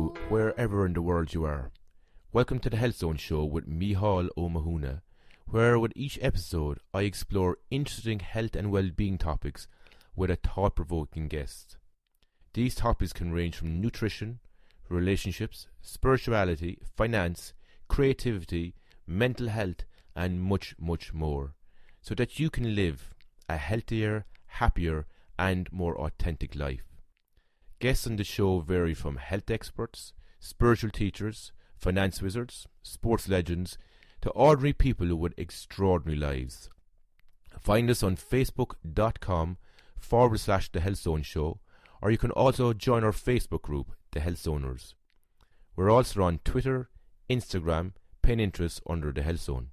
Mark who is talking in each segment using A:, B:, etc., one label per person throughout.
A: you wherever in the world you are. Welcome to the Health Zone Show with Mícheál Ó Mathúna, where with each episode I explore interesting health and well-being topics with a thought-provoking guest. These topics can range from nutrition, relationships, spirituality, finance, creativity, mental health and much, much more, so that you can live a healthier, happier and more authentic life. Guests on the show vary from health experts, spiritual teachers, finance wizards, sports legends, to ordinary people with extraordinary lives. Find us on facebook.com/The Health Zone Show, or you can also join our Facebook group, The Health Zoners. We're also on Twitter, Instagram, Pinterest under The Health Zone.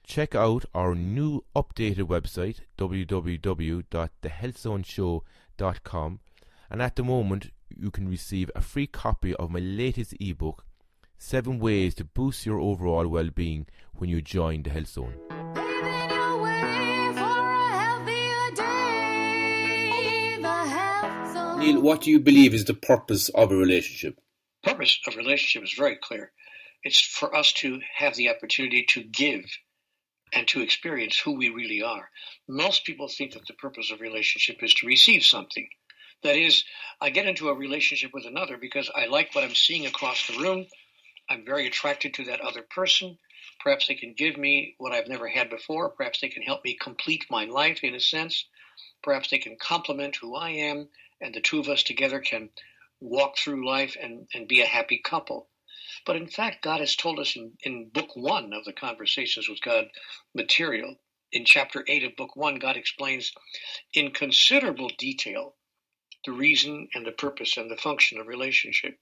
A: Check out our new updated website, www.thehealthzoneshow.com, and at the moment you can receive a free copy of my latest ebook, 7 Ways to Boost Your Overall Well-Being when you join the Health Zone. Neale, what do you believe is the purpose of a relationship?
B: The purpose of a relationship is very clear. It's for us to have the opportunity to give and to experience who we really are. Most people think that the purpose of a relationship is to receive something. That is, I get into a relationship with another because I like what I'm seeing across the room. I'm very attracted to that other person. Perhaps they can give me what I've never had before. Perhaps they can help me complete my life in a sense. Perhaps they can complement who I am, and the two of us together can walk through life and be a happy couple. But in fact, God has told us in Book 1 of the Conversations with God material, in Chapter 8 of Book 1, God explains in considerable detail the reason and the purpose and the function of relationship.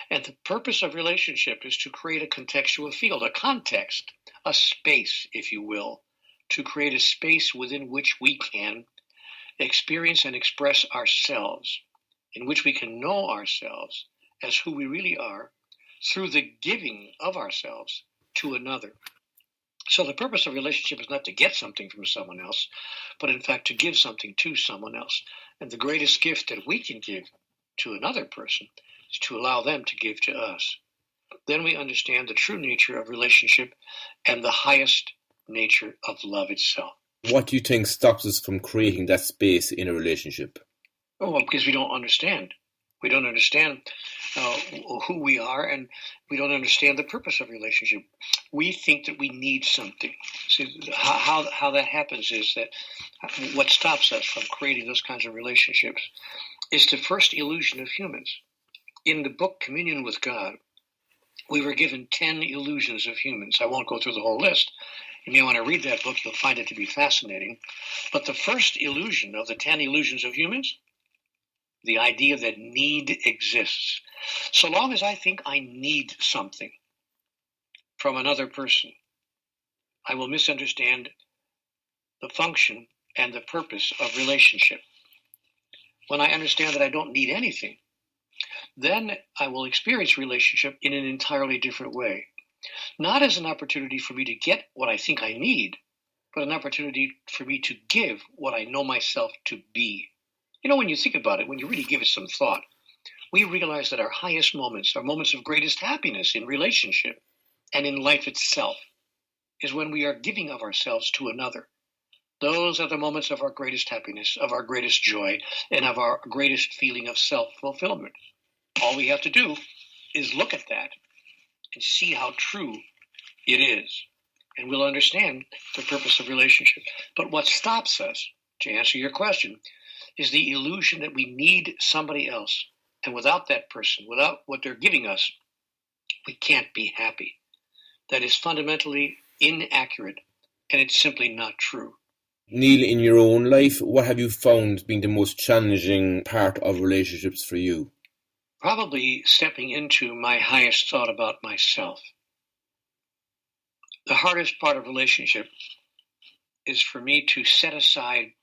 B: And the purpose of relationship is to create a contextual field, a context, a space, if you will, to create a space within which we can experience and express ourselves, in which we can know ourselves as who we really are through the giving of ourselves to another. So the purpose of relationship is not to get something from someone else, but in fact to give something to someone else. And the greatest gift that we can give to another person is to allow them to give to us. Then we understand the true nature of relationship and the highest nature of love itself.
A: What do you think stops us from creating that space in a relationship?
B: Oh, well, because we don't understand. We don't understand who we are, and we don't understand the purpose of relationship. We think that we need something. See, how that happens is that what stops us from creating those kinds of relationships is the first illusion of humans. In the book Communion with God, we were given 10 illusions of humans. I won't go through the whole list. You may want to read that book. You'll find it to be fascinating. But the first illusion of the 10 illusions of humans, the idea that need exists. So long as I think I need something from another person, I will misunderstand the function and the purpose of relationship. When I understand that I don't need anything, then I will experience relationship in an entirely different way. Not as an opportunity for me to get what I think I need, but an opportunity for me to give what I know myself to be. You know, when you think about it, when you really give it some thought, we realize that our highest moments, our moments of greatest happiness in relationship and in life itself, is when we are giving of ourselves to another. Those are the moments of our greatest happiness, of our greatest joy, and of our greatest feeling of self-fulfillment. All we have to do is look at that and see how true it is, and we'll understand the purpose of relationship. But what stops us, to answer your question, is the illusion that we need somebody else. And without that person, without what they're giving us, we can't be happy. That is fundamentally inaccurate, and it's simply not true.
A: Neale, in your own life, what have you found being the most challenging part of relationships for you?
B: Probably stepping into my highest thought about myself. The hardest part of relationship is for me to set aside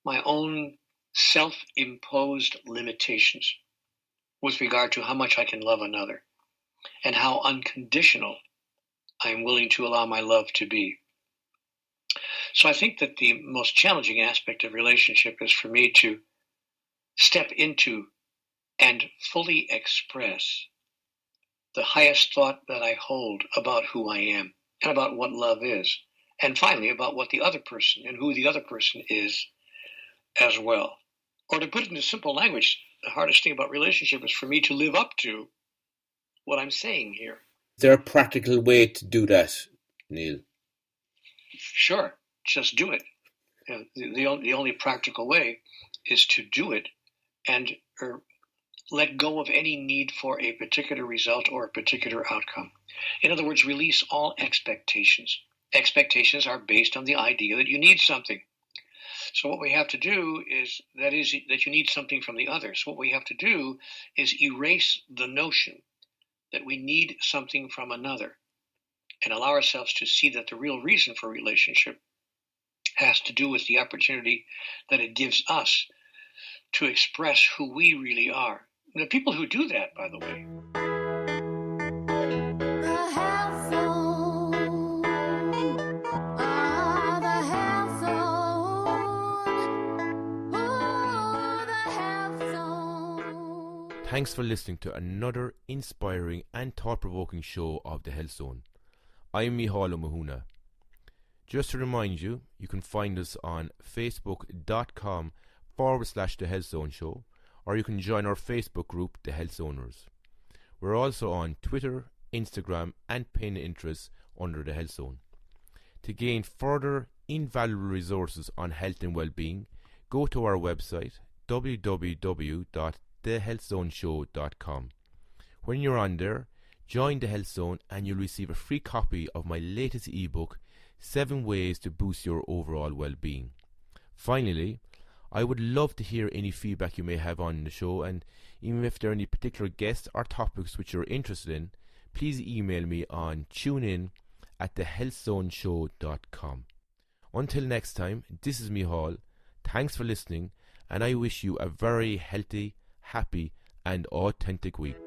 B: my own self-imposed limitations with regard to how much I can love another and how unconditional I am willing to allow my love to be. So I think that the most challenging aspect of relationship is for me to step into and fully express the highest thought that I hold about who I am and about what love is. And finally, about what the other person and who the other person is as well. Or to put it into simple language, the hardest thing about relationship is for me to live up to what I'm saying here.
A: Is there a practical way to do that, Neale?
B: Sure, just do it. The only practical way is to do it and let go of any need for a particular result or a particular outcome. In other words, release all expectations. Expectations are based on the idea that you need something. So what we have to do is that you need something from the other. So what we have to do is erase the notion that we need something from another and allow ourselves to see that the real reason for a relationship has to do with the opportunity that it gives us to express who we really are. And the people who do that, by the way,
A: Thanks for listening to another inspiring and thought-provoking show of The Health Zone. I'm Mícheál Ó Mathúna. Just to remind you, you can find us on facebook.com/The Health Zone Show, or you can join our Facebook group, The Health Zoners. We're also on Twitter, Instagram and Pinterest under The Health Zone. To gain further invaluable resources on health and well-being, go to our website www.thehealthzoneshow.com. When you're on there, join The Health Zone and you'll receive a free copy of my latest ebook, 7 Ways to Boost Your Overall Well-Being. Finally, I would love to hear any feedback you may have on the show, and even if there are any particular guests or topics which you're interested in, please email me on tunein@thehealthzoneshow.com. Until next time, this is Mícheál. Thanks for listening, and I wish you a very healthy, happy and authentic week.